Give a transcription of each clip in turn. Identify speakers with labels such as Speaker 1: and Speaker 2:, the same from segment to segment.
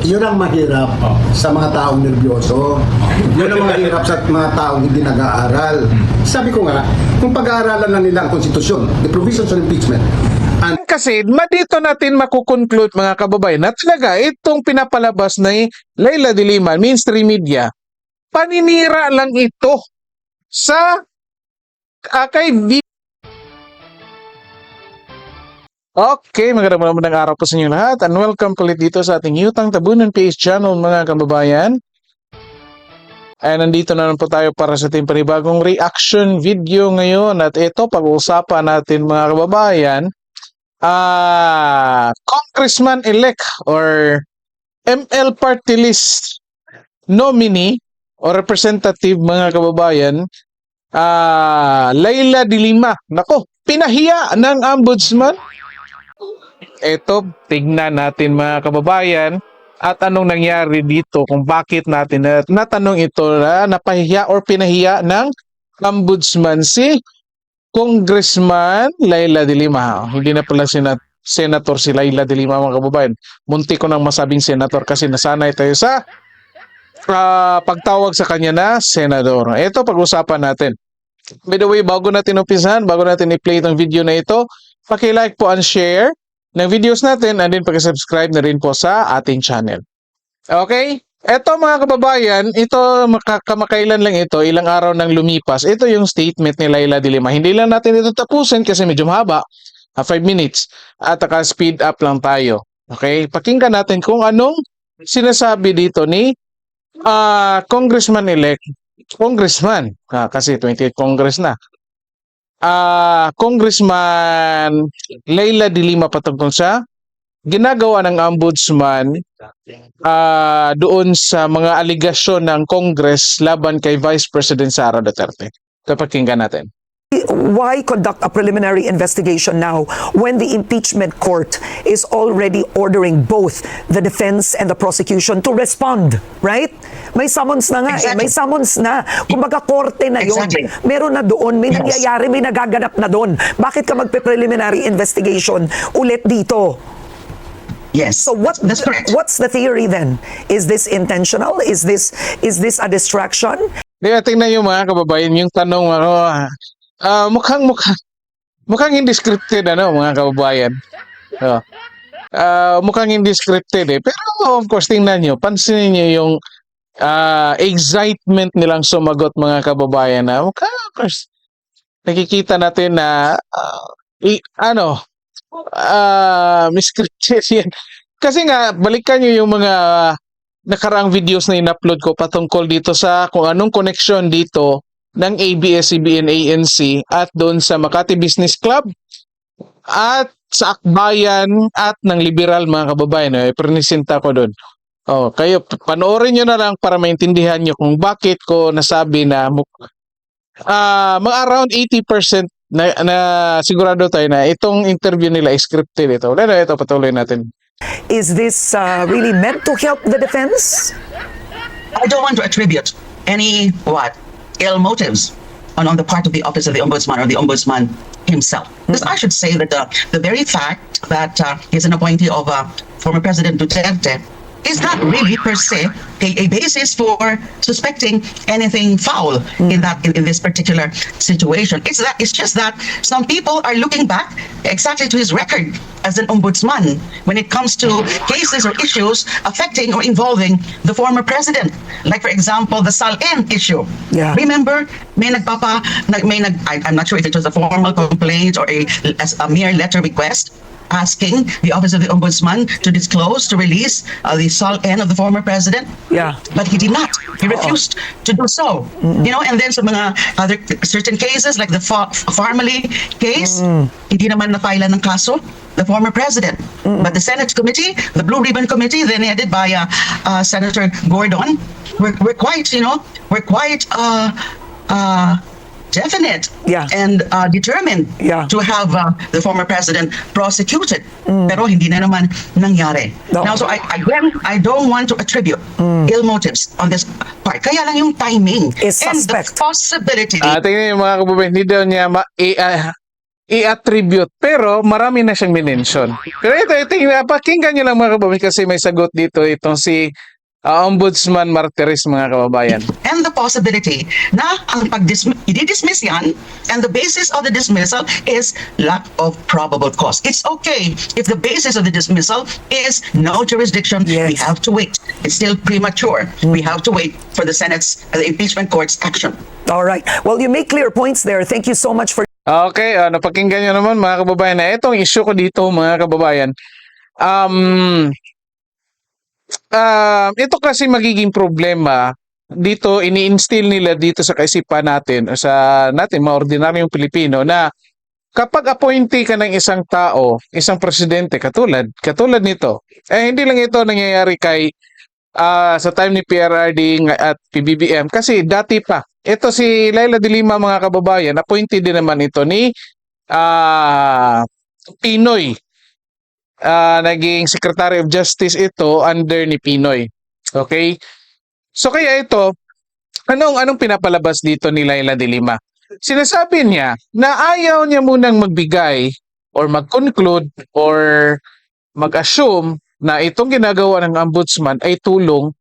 Speaker 1: Yun ang mahirap sa mga taong nervyoso. Yun ang mahirap sa mga taong hindi nag-aaral. Sabi ko nga, kung pag-aaralan na nila ang konstitusyon, the provisions on impeachment,
Speaker 2: Kasi dito natin makukonclude mga kababayan na talaga itong pinapalabas ni Leila de Lima, mainstream media, paninira lang ito sa kay Okay, magandang araw po sa inyo lahat and welcome ulit dito sa ating Utang Tabunan PH channel mga kababayan. Ay nandito na po tayo para sa ating panibagong reaction video ngayon at ito pag-uusapan natin mga kababayan, Congressman-elect or ML party list nominee o representative mga kababayan, Leila de Lima. Nako, pinahiya ng ombudsman. Ito, tignan natin mga kababayan at anong nangyari dito kung bakit natin natanong ito na napahiya or pinahiya ng ombudsman si Congressman Leila de Lima. Hindi na pala senator si Leila de Lima mga kababayan. Munti ko nang masabing senator kasi nasanay tayo sa pagtawag sa kanya na senador. Ito pag-usapan natin. By the way, bago natin umpisahan, bago natin i-play itong video na ito, paki-like po and share ng videos natin and then pag-subscribe na rin po sa ating channel. Okay? Ito mga kababayan, ito kamakailan lang ito, ilang araw nang lumipas. Ito yung statement ni Leila de Lima. Hindi lang natin ito tapusin kasi medyo mahaba, 5 minutes, at speed up lang tayo. Okay? Pakinggan natin kung anong sinasabi dito ni Congressman-elect, Congressman, kasi 28 Congress na. Congressman Leila de Lima patungkol sa ginagawa ng ombudsman doon sa mga aligasyon ng Congress laban kay Vice President Sara Duterte. Ito pakinggan natin.
Speaker 3: Why conduct a preliminary investigation now when the impeachment court is already ordering both the defense and the prosecution to respond, right? May summons na nga
Speaker 4: Exactly.
Speaker 3: may summons na. Kumbaga korte na yun.
Speaker 4: Exactly.
Speaker 3: Meron na doon, may
Speaker 4: Yes.
Speaker 3: nangyayari, may nagaganap na doon. Bakit ka magpe-preliminary investigation ulit dito?
Speaker 4: Yes.
Speaker 3: So
Speaker 4: that's correct.
Speaker 3: what's the theory then? Is this intentional? Is this a distraction?
Speaker 2: Tingnan nyo mga kababayan, yung tanong mukhang hindi scripted mga kababayan. Mukhang hindi scripted Pero of course tingnan nyo, pansinin nyo yung excitement nilang sumagot mga kababayan na of course nakikita natin na scripted yan. Kasi nga balikan nyo yung mga nakaraang videos na in-upload ko patungkol dito sa kung anong connection dito ng ABS-CBN ANC at doon sa Makati Business Club at sa Akbayan at ng Liberal mga kababayan. Presenta ko doon. Kayo panoorin nyo na lang para maintindihan nyo kung bakit ko nasabi na mga around 80% na sigurado tayo na itong interview nila is scripted ito. Ito patuloy natin.
Speaker 3: Is this really meant to help the defense?
Speaker 4: I don't want to attribute any ill motives on the part of the office of the ombudsman or the ombudsman himself. Because I should say that the very fact that he's an appointee of former President Duterte is not really per se a basis for suspecting anything foul in this particular situation. It's just that some people are looking back exactly to his record as an ombudsman when it comes to cases or issues affecting or involving the former president. Like for example, the Sal-N issue.
Speaker 3: Yeah.
Speaker 4: Remember, I'm not sure if it was a formal complaint or a mere letter request asking the Office of the Ombudsman to disclose, to release the Sal-N of the former president.
Speaker 3: Yeah.
Speaker 4: But he did not. He refused to do so. And then sa mga other certain cases like the Farmally case, hindi naman na-file ng kaso the former president. But the Senate committee, the Blue Ribbon Committee, then headed by Senator Gordon, we're quite definite and determined to have the former president prosecuted. Pero hindi na naman nangyari.
Speaker 3: No.
Speaker 4: Now, so I don't want to attribute ill motives on this part. Kaya lang yung timing
Speaker 3: Is
Speaker 4: and
Speaker 3: suspect.
Speaker 4: the possibility.
Speaker 2: Tingnan yung mga kababayan, hindi daw niya i-attribute. Pero marami na siyang minention. Pero ito pakinggan nyo lang mga kababayan kasi may sagot dito itong si Ombudsman Martires mga kababayan.
Speaker 4: And the possibility na ang i-dismiss yan, and the basis of the dismissal is lack of probable cause. It's okay if the basis of the dismissal is no jurisdiction. We
Speaker 3: Yes.
Speaker 4: have to wait. It's still premature. We have to wait for the Senate's, the impeachment court's action.
Speaker 3: All right. Well, you make clear points there. Thank you so much for
Speaker 2: Okay, napakinggan nyo naman mga kababayan na itong issue ko dito mga kababayan. Ito kasi magiging problema dito, ini-instill nila dito sa kaisipan natin, o sa natin mga ordinaryong Pilipino na kapag appointee ka ng isang tao, isang presidente katulad nito, hindi lang ito nangyayari kay sa time ni PRRD at PBBM kasi dati pa. Ito si Leila de Lima mga kababayan, appointee din naman ito ni Pinoy. Naging Secretary of Justice ito under ni Pinoy. Okay? So kaya ito, anong pinapalabas dito ni Leila de Lima? Sinasabi niya na ayaw niya munang magbigay or mag-conclude or mag-assume na itong ginagawa ng ombudsman ay tulong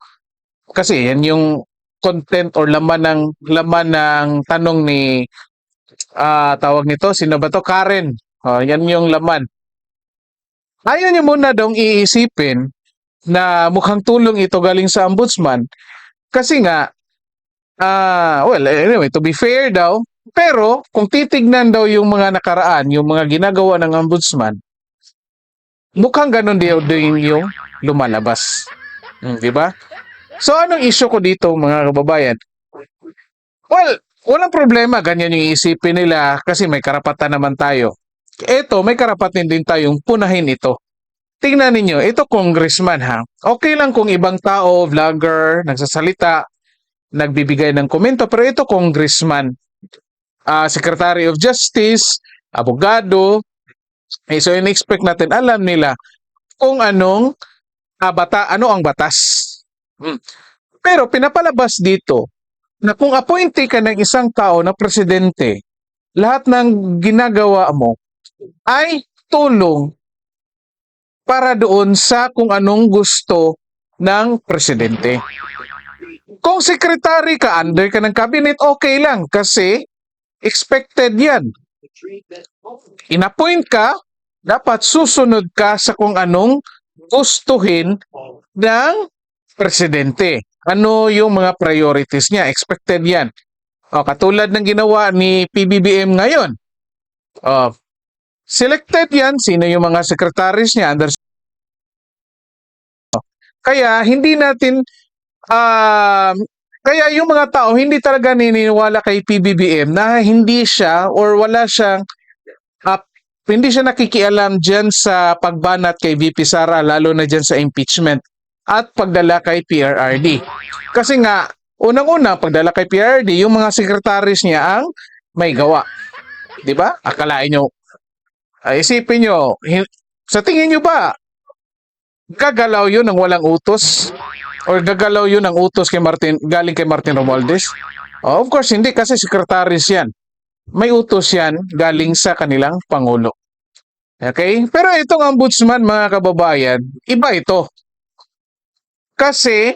Speaker 2: kasi yan yung content or laman ng tanong ni tawag nito, sino ba to? Karen. Yan yung laman. Ayaw niya muna daw iisipin na mukhang tulong ito galing sa ombudsman kasi nga well anyway to be fair daw, pero kung titignan daw yung mga nakaraan, yung mga ginagawa ng ombudsman, mukhang ganun din yung lumalabas. Di ba? So anong issue ko dito mga kababayan? Well, walang problema, ganyan yung isipin nila kasi may karapatan naman tayo. Ito, may karapatan din tayong punahin ito. Tingnan ninyo, ito congressman ha. Okay lang kung ibang tao, vlogger, nagsasalita, nagbibigay ng komento, pero ito congressman, Secretary of Justice, abogado, so in-expect natin, alam nila kung ano ang batas. Pero pinapalabas dito na kung appointee ka ng isang tao na presidente, lahat ng ginagawa mo ay tulong para doon sa kung anong gusto ng presidente. Kung secretary ka, under ka ng cabinet, okay lang kasi expected yan. In-appoint ka, dapat susunod ka sa kung anong gustuhin ng presidente. Ano yung mga priorities niya? Expected yan. Katulad ng ginawa ni PBBM ngayon. Selected yan. Sino yung mga secretaries niya? Kaya hindi natin kaya yung mga tao hindi talaga naniniwala kay PBBM na hindi siya or wala siyang hindi siya nakikialam dyan sa pagbanat kay VP Sara, lalo na dyan sa impeachment at pagdala kay PRRD. Kasi nga, unang-una, pagdala kay PRRD, yung mga secretaries niya ang may gawa. Diba? Akalain nyo, isipin nyo, sa tingin nyo ba, gagalaw yun ng walang utos? Or gagalaw yun ng utos galing kay Martin Romualdez? Of course, hindi kasi secretaries yan. May utos yan galing sa kanilang Pangulo. Okay? Pero itong ombudsman, mga kababayan, iba ito. Kasi,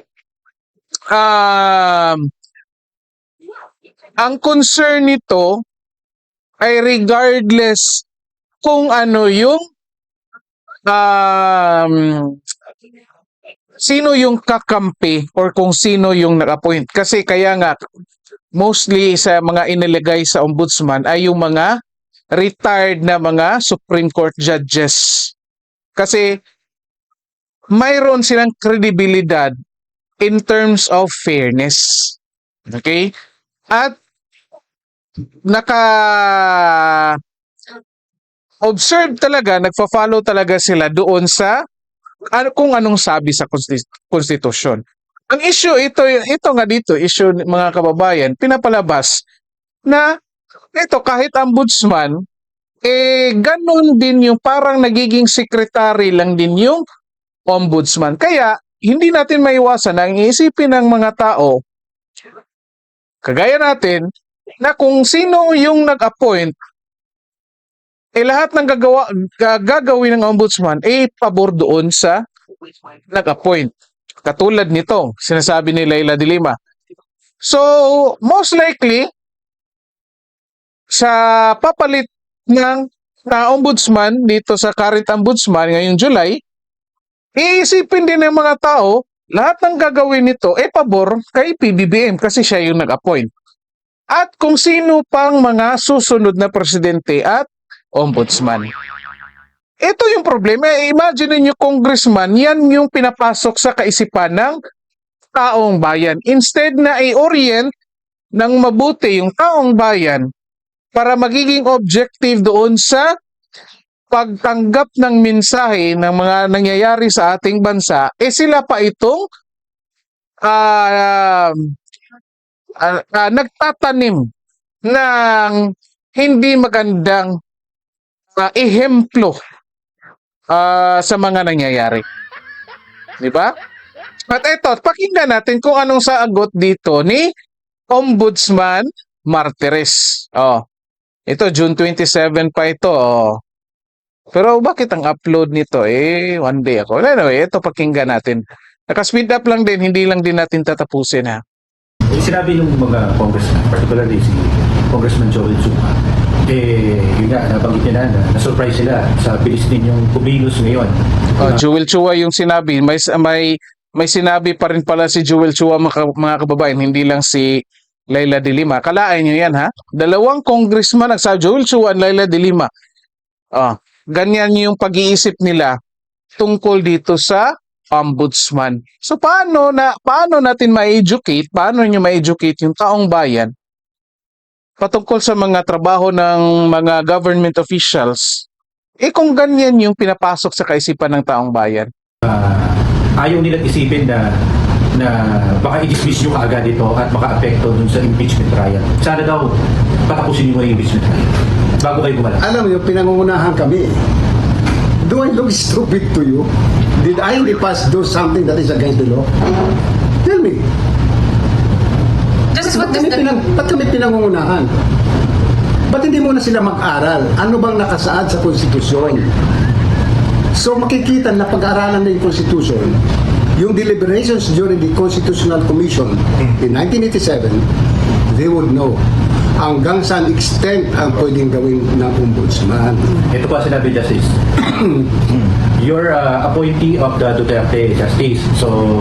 Speaker 2: ang concern nito ay regardless kung ano yung sino yung kakampi or kung sino yung nag-appoint. Kasi kaya nga, mostly sa mga inilagay sa ombudsman ay yung mga retired na mga Supreme Court judges. Kasi mayroon silang kredibilidad in terms of fairness. Okay? At naka-observe talaga, nagfa-follow talaga sila doon sa kung anong sabi sa konstitusyon. Ang issue, ito nga dito, issue mga kababayan, pinapalabas na ito kahit ombudsman, ganun din yung parang nagiging secretary lang din yung ombudsman. Kaya, hindi natin maiwasan na ang iisipin ng mga tao, kagaya natin, na kung sino yung nag-appoint, lahat ng gagawin ng ombudsman, pabor doon sa nag-appoint. Katulad nito, sinasabi ni Leila de Lima. So, most likely, sa papalit na ombudsman dito sa current ombudsman ngayong July, iisipin din ng mga tao, lahat ng gagawin nito pabor kay PBBM kasi siya yung nag-appoint. At kung sino pang mga susunod na presidente at ombudsman. Ito yung problema. Imagine niyo, congressman, yan yung pinapasok sa kaisipan ng taong bayan. Instead na i-orient ng mabuti yung taong bayan para magiging objective doon sa pagtanggap ng mensahe ng mga nangyayari sa ating bansa, sila pa itong nagtatanim ng hindi magandang ehemplo sa mga nangyayari. Di ba? At ito, pakinggan natin kung anong sagot dito ni Ombudsman Martires. Ito, June 27 pa ito. Pero bakit ang upload nito? One day ako. Anyway, ito pakinggan natin. Naka-speed up lang din, hindi lang din natin tatapusin ha.
Speaker 5: Sinabi ng mga congressman, particularly si Congressman Joel Chuma, yun nga, nabanggit niya na na-surprise sila sa bilis ninyong kumilos ngayon.
Speaker 2: Joel Chua yung sinabi. May sinabi pa rin pala si Joel Chua, mga kababayan, hindi lang si Leila de Lima. Kalain nyo yan ha. Dalawang congressman nagsabi, Joel Chua at Leila de Lima. Ganyan yung pag-iisip nila tungkol dito sa ombudsman. So paano natin ma-educate, paano nyo ma-educate yung taong bayan patungkol sa mga trabaho ng mga government officials kung ganyan yung pinapasok sa kaisipan ng taong bayan?
Speaker 5: Ayaw nilang isipin na baka i-dismiss nyo kaagad ito at maka-apekto dun sa impeachment trial. Sana daw patapusin nyo yung impeachment trial bago kayo gumalang.
Speaker 1: Alam mo, pinangungunahan kami. Do I look stupid to you? Did I in the past do something that is against the law? Tell me. Ba't kami pinangungunahan? Ba't hindi muna sila mag-aral? Ano bang nakasaad sa konstitusyon? So makikita na pag-aaralan na yung konstitusyon, yung deliberations during the Constitutional Commission in 1987, they would know hanggang saan extent ang pwedeng gawin ng ombudsman.
Speaker 5: Ito pa sinabi, Justice. You're appointee of the Duterte Justice. So,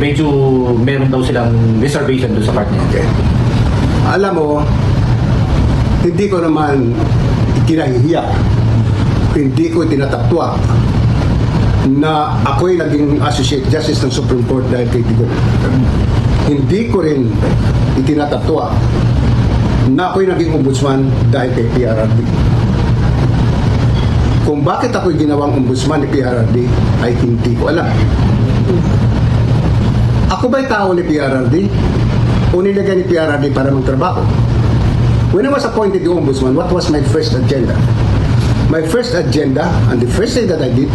Speaker 5: medyo meron daw silang reservation doon sa part niya.
Speaker 1: Okay. Alam mo, hindi ko naman kinahihiya, hindi ko tinatatwa na ako'y naging Associate Justice ng Supreme Court dahil kay Tigo. Hindi ko rin itinatatwa na ako'y naging ombudsman dahil kay PRRD. Kung bakit ako'y ginawang ombudsman ni PRRD ay hindi ko alam. Ako ba'y tao ni PRRD o nilagay ni PRRD para magtrabaho? When I was appointed the ombudsman, what was my first agenda? My first agenda and the first thing that I did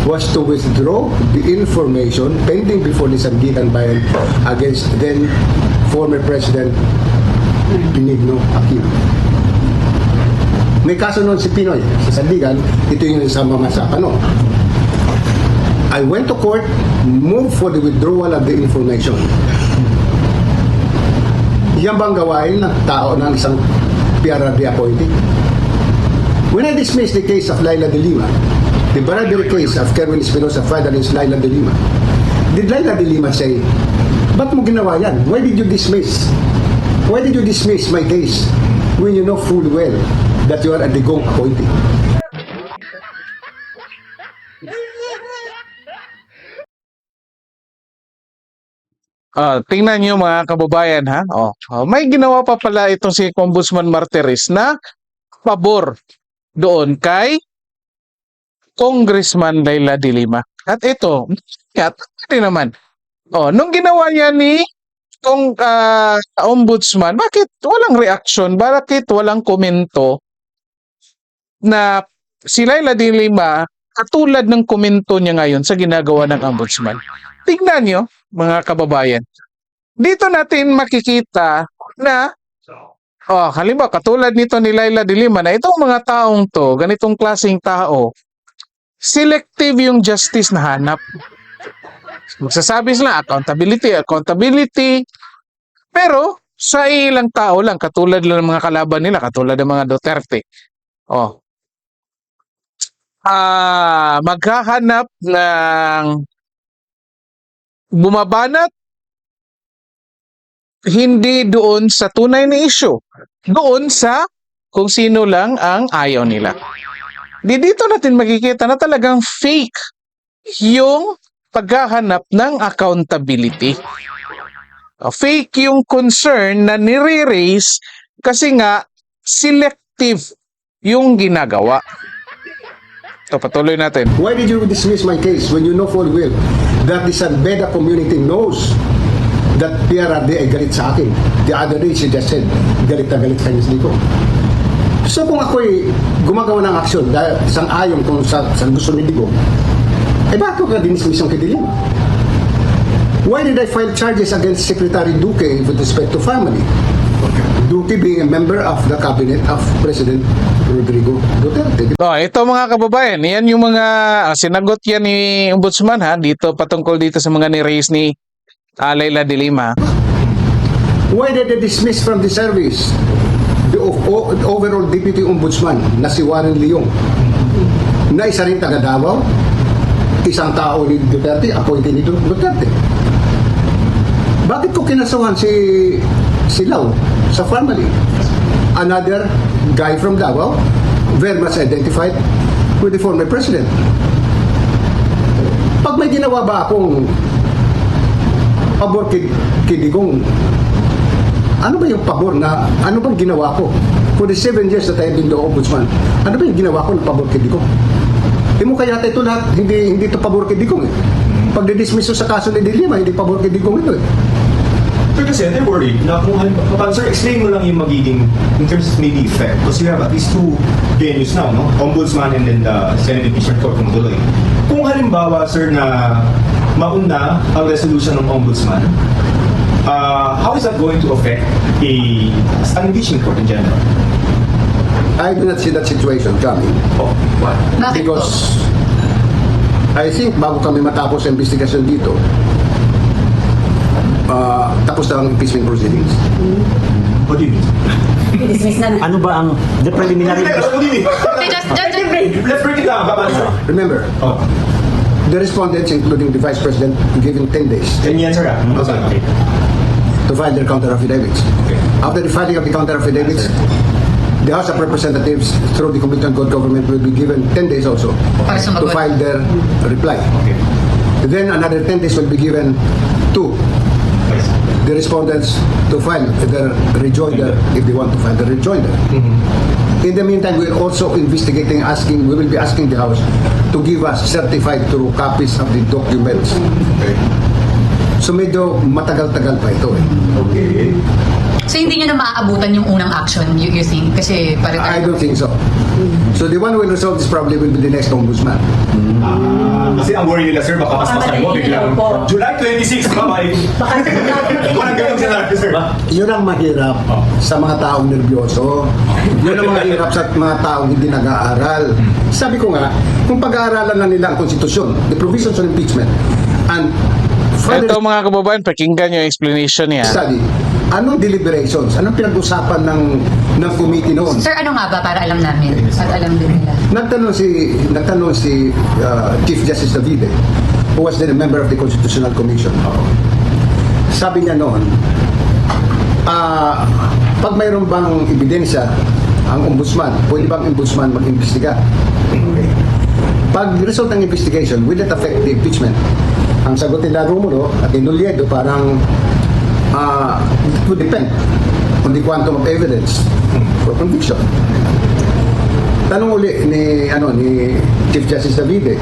Speaker 1: was to withdraw the information pending before the Sandigan Bayan against then former President Benigno Aquino. May kaso noon si Pinoy sa Sandigan, ito yung sa mga sapano. I went to court, moved for the withdrawal of the information. Yan bang gawain ng tao ng isang PRRD appointee? When I dismissed the case of Leila de Lima, the bribery case of Kerwin Espinosa filed against Leila de Lima, did Leila de Lima say, ba't mo ginawa yan? Why did you dismiss? Why did you dismiss my case when you know full well that you are a digong appointee?
Speaker 2: Tingnan nyo mga kababayan ha. May ginawa pa pala itong si Ombudsman Martires na pabor doon kay Congressman Leila de Lima. At ito, naman. Nung ginawa niya ni Ombudsman, bakit walang reaksyon? Bakit walang komento na si Leila de Lima katulad ng komento niya ngayon sa ginagawa ng Ombudsman? Tingnan nyo, mga kababayan. Dito natin makikita na Oh, halimbawa, katulad nito ni Laila de Lima na itong mga taong to, ganitong klaseng tao, selective yung justice na hanap. Magsasabi sila, accountability, accountability. Pero, sa ilang tao lang, katulad lang ng mga kalaban nila, katulad ng mga Duterte. Oh. Maghahanap ng bumabanat hindi doon sa tunay na issue. Doon sa kung sino lang ang ayaw nila. Dito natin makikita na talagang fake yung paghahanap ng accountability. Fake yung concern na nire-raise kasi nga selective yung ginagawa. So, patuloy natin.
Speaker 1: Why did you dismiss my case when you know full well that the San Beda community knows that PRRD ay galit sa akin? The other day, she just said, galit na galit sa Ms. Lico. So kung ako'y gumagawa ng aksyon dahil isang ayon kung sa gusto ni Lico, bakit ko ka dinismiss ang kidilim? Why did I file charges against Secretary Duque with respect to family? Duque being a member of the cabinet of President Rodrigo Duterte.
Speaker 2: Ito mga kababayan, yan yung mga sinagot yan ni Ombudsman dito patungkol dito sa mga ni-raise ni Laila de Lima.
Speaker 1: Why did they dismiss from the service the overall Deputy Ombudsman na si Warren Leong na isa rin taga Davao, isang tao ni Duterte, appointee ni Duterte? Bakit ko kinasuhan si Lau sa family? Another guy from Davao, very much identified with the former president. Pag may ginawa ba akong pabor kay Digong, ano ba yung pabor na, ano bang ginawa ko? For the 7 years that I have been the ombudsman, ano ba yung ginawa ko na pabor kay Digong? Mo kaya ito lahat, hindi ito pabor kay Digong eh. Pag didismiss sa kaso ni De Lima, hindi pabor kay Digong ito eh.
Speaker 6: Pero kasi, they're worried na kung halimbawa, sir, explain mo lang yung magiging, in terms of maybe effect, because you have at least 2 venues now, no? Ombudsman and then the Senate Impeachment Court ng Duloy. Kung halimbawa, sir, na mauna ang resolution ng Ombudsman, how is that going to affect an impeachment court in general?
Speaker 1: I do not see that situation coming.
Speaker 6: Oh, what?
Speaker 1: Because I think bago kami matapos ang investigation dito, tapos na ang impeachment proceedings.
Speaker 6: What do you mean?
Speaker 7: Dismiss na.
Speaker 8: Ano ba ang the preliminary
Speaker 6: What do you mean? Let's break it down, Kapan, sir.
Speaker 1: Remember,
Speaker 6: Oh,
Speaker 1: the respondents, including the Vice President, given 10 days
Speaker 6: 10 yan, sir.
Speaker 1: Okay. to file their counter affidavits.
Speaker 6: Okay.
Speaker 1: After the filing of the counter affidavits, the House of Representatives, through the Committee on Good Government, will be given 10 days also
Speaker 7: Para
Speaker 1: to
Speaker 7: sumagot.
Speaker 1: file their reply.
Speaker 6: Okay.
Speaker 1: Then another 10 days will be given to the respondents to file their rejoinder if they want to file their rejoinder. In the meantime, we're also investigating, we will be asking the House to give us certified true copies of the documents.
Speaker 6: Okay.
Speaker 1: So medyo matagal-tagal pa ito eh.
Speaker 6: Okay.
Speaker 7: So hindi nyo na maaabutan yung unang action, you think? Kasi
Speaker 1: I don't think so. So the one who will resolve this probably will be the next ombudsman.
Speaker 6: Kasi ang worry nila, sir, baka paspasan mo biglang July 26, bye-bye. Walang ganun scenario, sir.
Speaker 1: Yun ang mahirap sa mga taong nervyoso. Yun ang mahirap sa mga taong hindi nag-aaral. Sabi ko nga, kung pag-aaralan na nila ang konstitusyon, the provisions on impeachment, and further
Speaker 2: Ito mga kababayan, pakinggan yung explanation niya.
Speaker 1: study, anong deliberations, anong pinag-usapan ng committee noon?
Speaker 7: Sir, ano nga ba para alam namin at alam din nila?
Speaker 1: Nagtanong si Chief Justice Davide, who was then a member of the Constitutional Commission. Sabi niya noon, pag mayroon bang ebidensya ang ombudsman, pwede bang ombudsman mag-imbestiga? Okay. Pag result ng investigation, will it affect the impeachment? Ang sagot nila Romulo at Inoliedo parang it would depend on the quantum of evidence for conviction. Tanong uli ni Chief Justice Davide,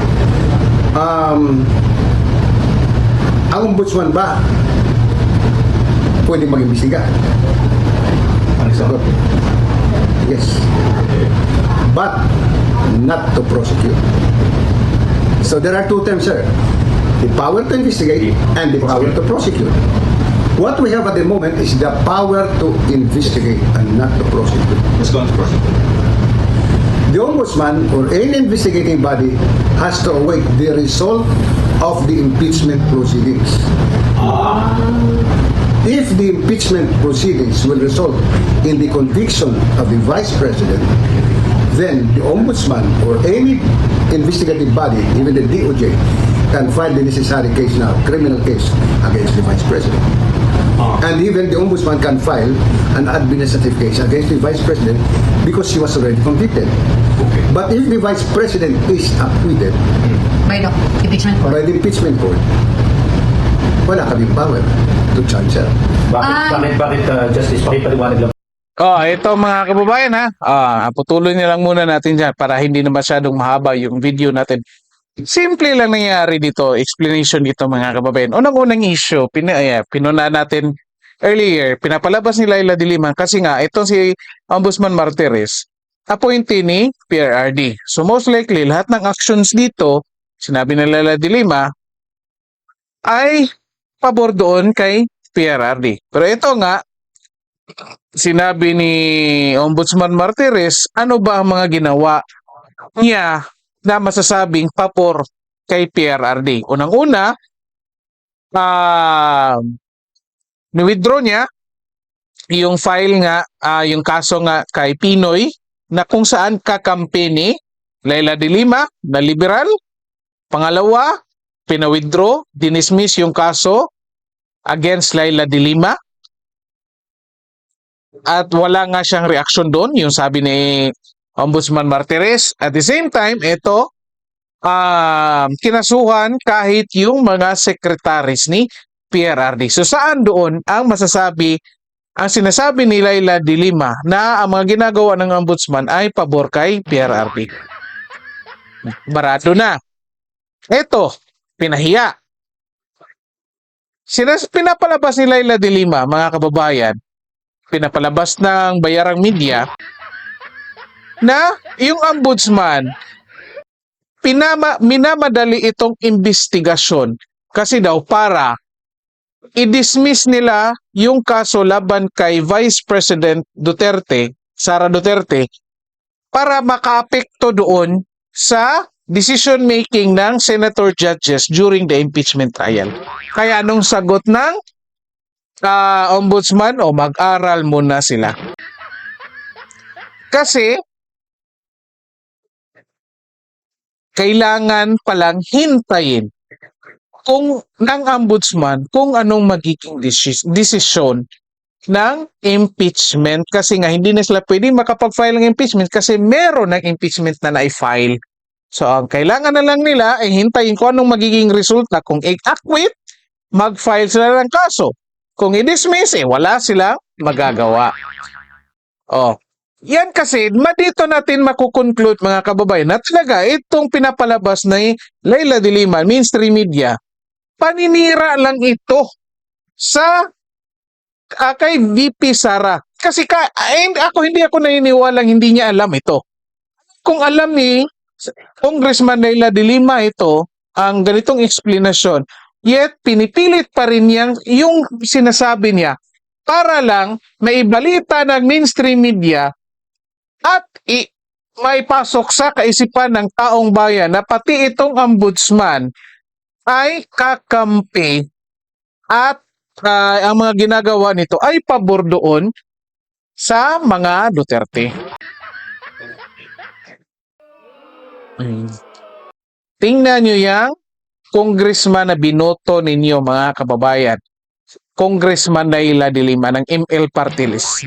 Speaker 1: ang ombudsman ba pwede mag-imbestiga? Ang sagot, yes. But not to prosecute. So there are two terms, sir. The power to investigate and the power to prosecute. What we have at the moment is the power to investigate and not to prosecute.
Speaker 6: Let's go on to prosecute.
Speaker 1: The ombudsman or any investigating body has to await the result of the impeachment proceedings. If the impeachment proceedings will result in the conviction of the Vice President, then the ombudsman or any investigative body, even the DOJ, can file the necessary case now, criminal case against the Vice President. And even the ombudsman can file an administrative case against the Vice President because she was already convicted. But if the Vice President is acquitted
Speaker 7: By the impeachment court.
Speaker 1: by the impeachment court, wala kaming power to charge her.
Speaker 5: Bakit, Justice, pakipaliwanag lang.
Speaker 2: Ito mga kababayan ha. Putuloy niya lang muna natin dyan para hindi na masyadong mahaba yung video natin. Simple lang nangyari dito, explanation dito mga kababayan. Unang-unang issue, pinuna natin earlier, pinapalabas ni Laila de Lima kasi nga itong si Ombudsman Martires, appointee ni PRRD. So most likely, lahat ng actions dito, sinabi ni Laila de Lima, ay pabor doon kay PRRD. Pero ito nga, sinabi ni Ombudsman Martires, ano ba ang mga ginawa niya na masasabing papor kay PRRD? Unang-una, ni-withdraw niya yung file nga, yung kaso nga kay Pinoy na kung saan kakampi ni Laila de Lima na liberal. Pangalawa, pina-withdraw, dinismiss yung kaso against Laila de Lima. At wala nga siyang reaksyon doon, yung sabi ni Ombudsman Martires. At the same time, ito, kinasuhan kahit yung mga secretaries ni PRRD. So saan doon ang sinasabi ni Laila de Lima na ang mga ginagawa ng Ombudsman ay pabor kay PRRD? Barado na. Ito, pinahiya. Pinapalabas ni Laila de Lima, mga kababayan, pinapalabas ng bayarang media na yung ombudsman minamadali itong investigasyon kasi daw para i-dismiss nila yung kaso laban kay Vice President Duterte, Sara Duterte, para makaapekto doon sa decision making ng senator judges during the impeachment trial. Kaya anong sagot ng ombudsman, mag-aral muna sila. Kasi kailangan palang hintayin ng ombudsman kung anong magiging desisyon ng impeachment kasi nga hindi na sila pwedeng makapag-file ng impeachment kasi meron ng impeachment na na-file. So ang kailangan na lang nila ay hintayin kung anong magiging resulta. Kung i-acquit, mag-file sila ng kaso. Kung i-dismiss, wala silang magagawa. Yan kasi, dito natin makukonclude mga kababayan na talaga itong pinapalabas na Laila de Lima, mainstream media, paninira lang ito sa kay VP Sara. Kasi hindi ako naniniwalang hindi niya alam ito. Kung alam ni Congressman Laila de Lima ito, ang ganitong explanation, yet pinipilit pa rin niyang yung sinasabi niya para lang maibalita ng mainstream media at may pasok sa kaisipan ng taong bayan na pati itong ombudsman ay kakampi at ang mga ginagawa nito ay pabor doon sa mga Duterte. Tingnan nyo yung congressman na binoto ninyo mga kababayan. Congressman Laila de Lima ng ML Party List.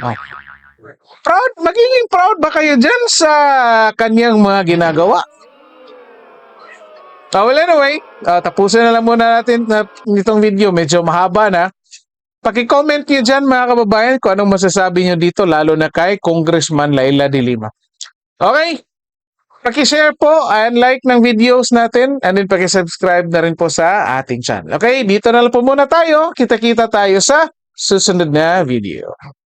Speaker 2: Magiging proud ba kayo dyan sa kanyang mga ginagawa? Well anyway, tapusin na lang muna natin itong video. Medyo mahaba na. Paki-comment nyo dyan mga kababayan kung anong masasabi nyo dito lalo na kay Congressman Laila de Lima. Okay? Paki-share po and like ng videos natin and then paki-subscribe na rin po sa ating channel. Okay? Dito na lang po muna tayo. Kita-kita tayo sa susunod na video.